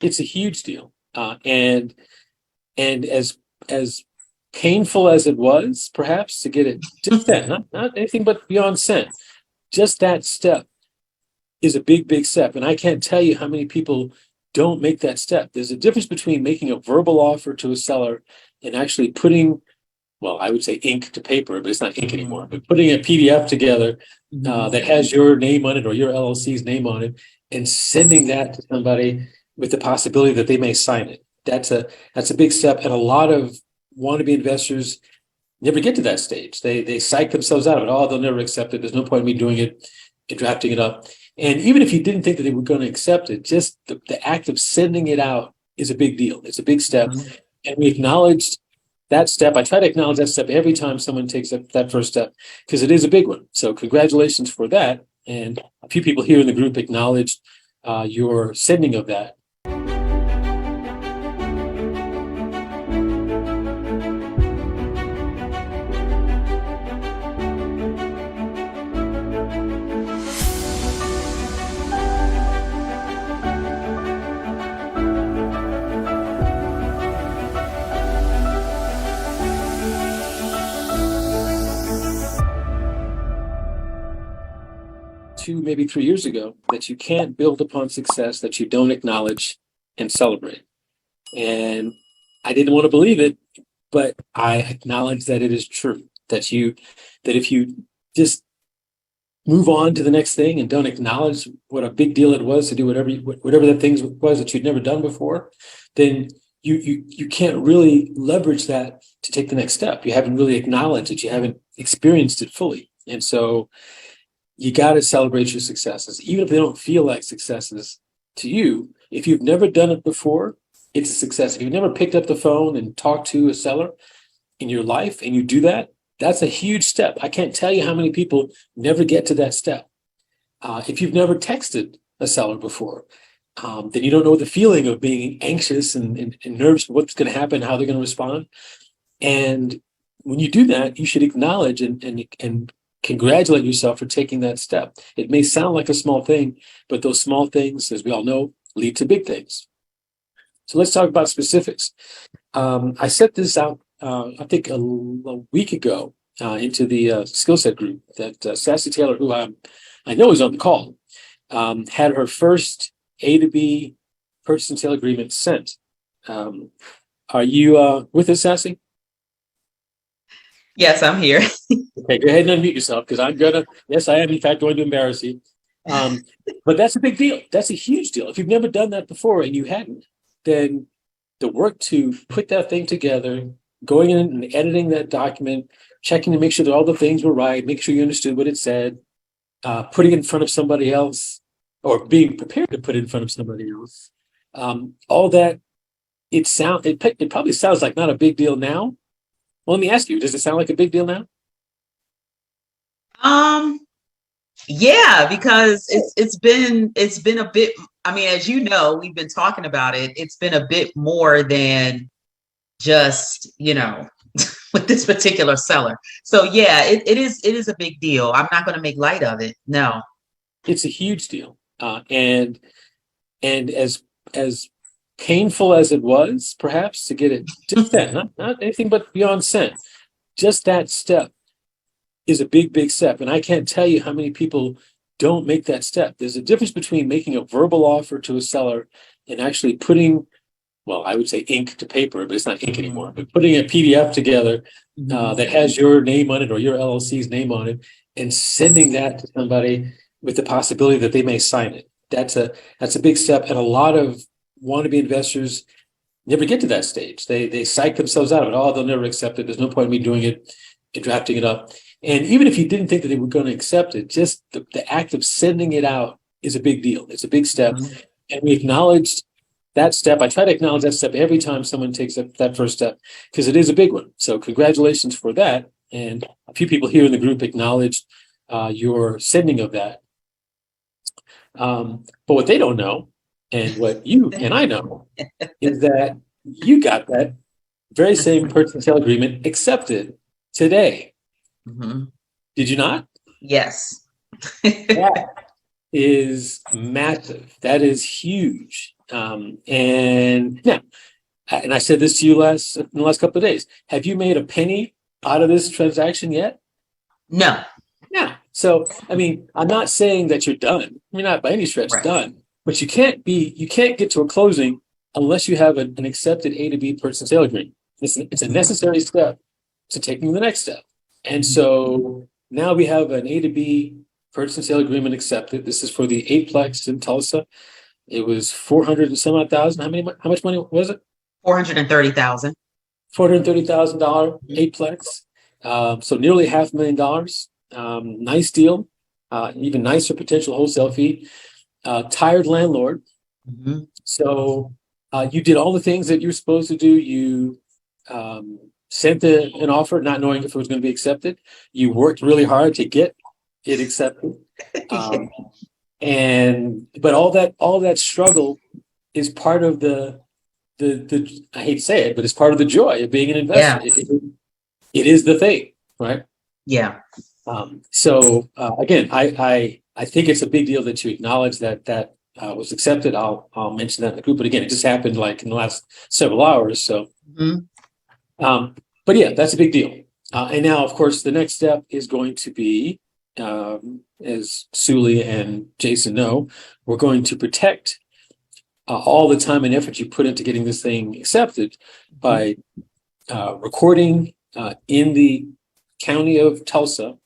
It's a huge deal. And as painful as it was, perhaps, to get it just that, not anything but beyond sent, just that step is a big, big step. And I can't tell you how many people don't make that step. There's a difference between making a verbal offer to a seller and actually putting, well, I would say ink to paper, but it's not ink anymore, but putting a PDF together that has your name on it or your LLC's name on it and sending that to somebody with the possibility that they may sign it. That's a big step. And a lot of wannabe investors never get to that stage. They psych themselves out of it. Oh, they'll never accept it. There's no point in me doing it and drafting it up. And even if you didn't think that they were going to accept it, just the act of sending it out is a big deal. It's a big step. And we acknowledged that step. I try to acknowledge that step every time someone takes that first step, because it is a big one. So congratulations for that. And a few people here in the group acknowledged your sending of that. Maybe 3 years ago, that you can't build upon success that you don't acknowledge and celebrate. And I didn't want to believe it, but I acknowledge that it is true, that if you just move on to the next thing and don't acknowledge what a big deal it was to do whatever that thing was that you'd never done before, then you can't really leverage that to take the next step. You haven't really acknowledged it. You haven't experienced it fully. And so you got to celebrate your successes, even if they don't feel like successes to you. If you've never done it before, it's a success. If you've never picked up the phone and talked to a seller in your life and you do that, that's a huge step. I can't tell you how many people never get to that step. If you've never texted a seller before, then you don't know the feeling of being anxious and nervous for what's going to happen, how they're going to respond. And when you do that, you should acknowledge and congratulate yourself for taking that step. It may sound like a small thing, but those small things, as we all know, lead to big things. So let's talk about specifics. I set this out, I think a week ago into the Skillset group that Sassy Taylor, who I know is on the call, had her first A to B purchase and sale agreement sent. Are you with us, Sassy? Yes, I'm here. Okay, go ahead and unmute yourself, because yes, I am in fact going to embarrass you. But that's a big deal. That's a huge deal. If you've never done that before and you hadn't, then the work to put that thing together, going in and editing that document, checking to make sure that all the things were right, make sure you understood what it said, putting it in front of somebody else, or being prepared to put it in front of somebody else, all that, it probably sounds like not a big deal now. Well, let me ask you, does it sound like a big deal now? Yeah, because it's been a bit, I mean, as you know, we've been talking about it. It's been a bit more than just, with this particular seller. So yeah, it is a big deal. I'm not going to make light of it. No. It's a huge deal. And as painful as it was, perhaps, to get it just that, not anything but beyond sent, just that step is a big, big step. And I can't tell you how many people don't make that step. There's a difference between making a verbal offer to a seller and actually putting, well, I would say ink to paper, but it's not ink anymore, but putting a PDF together that has your name on it or your LLC's name on it and sending that to somebody with the possibility that they may sign it. That's a big step. And a lot of wannabe investors never get to that stage. They psych themselves out of it. Oh, they'll never accept it. There's no point in me doing it and drafting it up. And even if you didn't think that they were going to accept it, just the act of sending it out is a big deal. It's a big step. And we acknowledged that step. I try to acknowledge that step every time someone takes that first step, because it is a big one. So congratulations for that. And a few people here in the group acknowledged your sending of that. But what they don't know, and what you and I know, is that you got that very same purchase and sale agreement accepted today. Did you not? Yes. That is massive. That is huge. And yeah, and I said this to you in the last couple of days. Have you made a penny out of this transaction yet? No. Yeah. So, I mean, I'm not saying that you're done. You're not by any stretch Right. done, but you can't get to a closing unless you have an accepted A to B purchase and sale agreement. It's a necessary step to taking the next step. And so now we have an A to B purchase and sale agreement accepted. This is for the eightplex in Tulsa. It was 400 and some odd thousand. How much money was it? $430,000. $430,000 eightplex. So nearly $500,000. Nice deal. Even nicer potential wholesale fee. Tired landlord. Mm-hmm. So you did all the things that you're supposed to do. You sent an offer, not knowing if it was going to be accepted. You worked really hard to get it accepted. But all that struggle is part of the I hate to say it, but it's part of the joy of being an investor. Yeah. It is the thing, right? Yeah. So again, I think it's a big deal that you acknowledge that was accepted. I'll mention that in the group, but again, it just happened like in the last several hours. So, but yeah, that's a big deal. And now, of course, the next step is going to be, as Souley and Jason know, we're going to protect all the time and effort you put into getting this thing accepted by recording in the county of Tulsa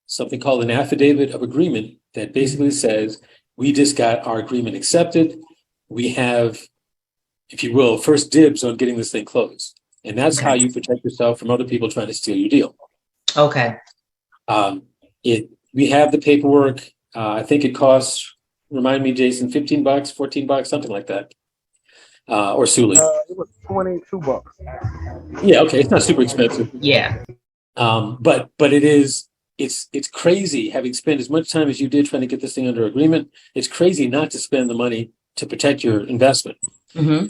something called an affidavit of agreement that basically says we just got our agreement accepted. We have, if you will, first dibs on getting this thing closed. And that's how you protect yourself from other people trying to steal your deal. Okay. We have the paperwork. I think it costs, remind me, Jason, $15, $14, something like that. Or Souley. It was $22. Yeah, okay. It's not super expensive. Yeah. But it's crazy having spent as much time as you did trying to get this thing under agreement. It's crazy not to spend the money to protect your investment. Mm-hmm.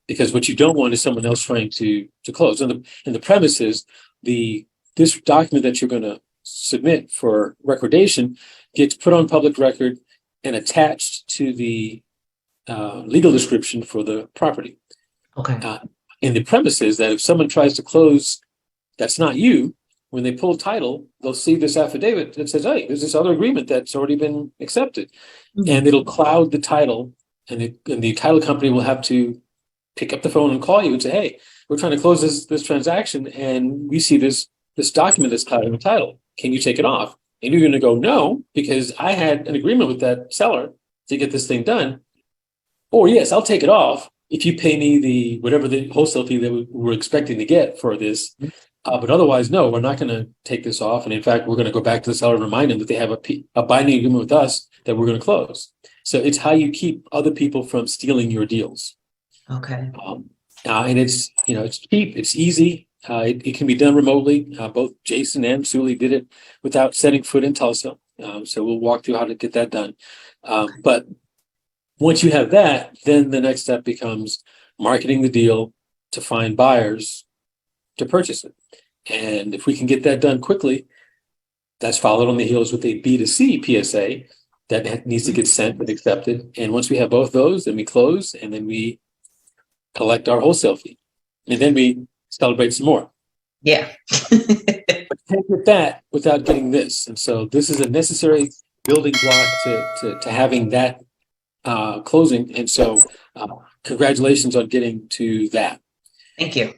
Because what you don't want is someone else trying to close. And the premise is this document that you're going to submit for recordation gets put on public record and attached to the legal description for the property. Okay. And the premise is that if someone tries to close, that's not you. When they pull title, they'll see this affidavit that says, hey, there's this other agreement that's already been accepted. Mm-hmm. And it'll cloud the title, and the title company will have to pick up the phone and call you and say, hey, we're trying to close this transaction, and we see this document that's clouding the title. Can you take it off? And you're going to go, no, because I had an agreement with that seller to get this thing done. Or yes, I'll take it off if you pay me whatever the wholesale fee that we were expecting to get for this. But otherwise, no, we're not going to take this off. And in fact, we're going to go back to the seller and remind them that they have a binding agreement with us that we're going to close. So it's how you keep other people from stealing your deals. Okay. And it's cheap, it's easy. It can be done remotely. Both Jason and Souley did it without setting foot in Tulsa. So we'll walk through how to get that done. But once you have that, then the next step becomes marketing the deal to find buyers to purchase it. And if we can get that done quickly, that's followed on the heels with a B2C PSA that needs to get sent and accepted. And once we have both those, then we close, and then we collect our wholesale fee. And then we celebrate some more. Yeah. But can't get that without getting this. And so this is a necessary building block to having that closing. And so congratulations on getting to that. Thank you.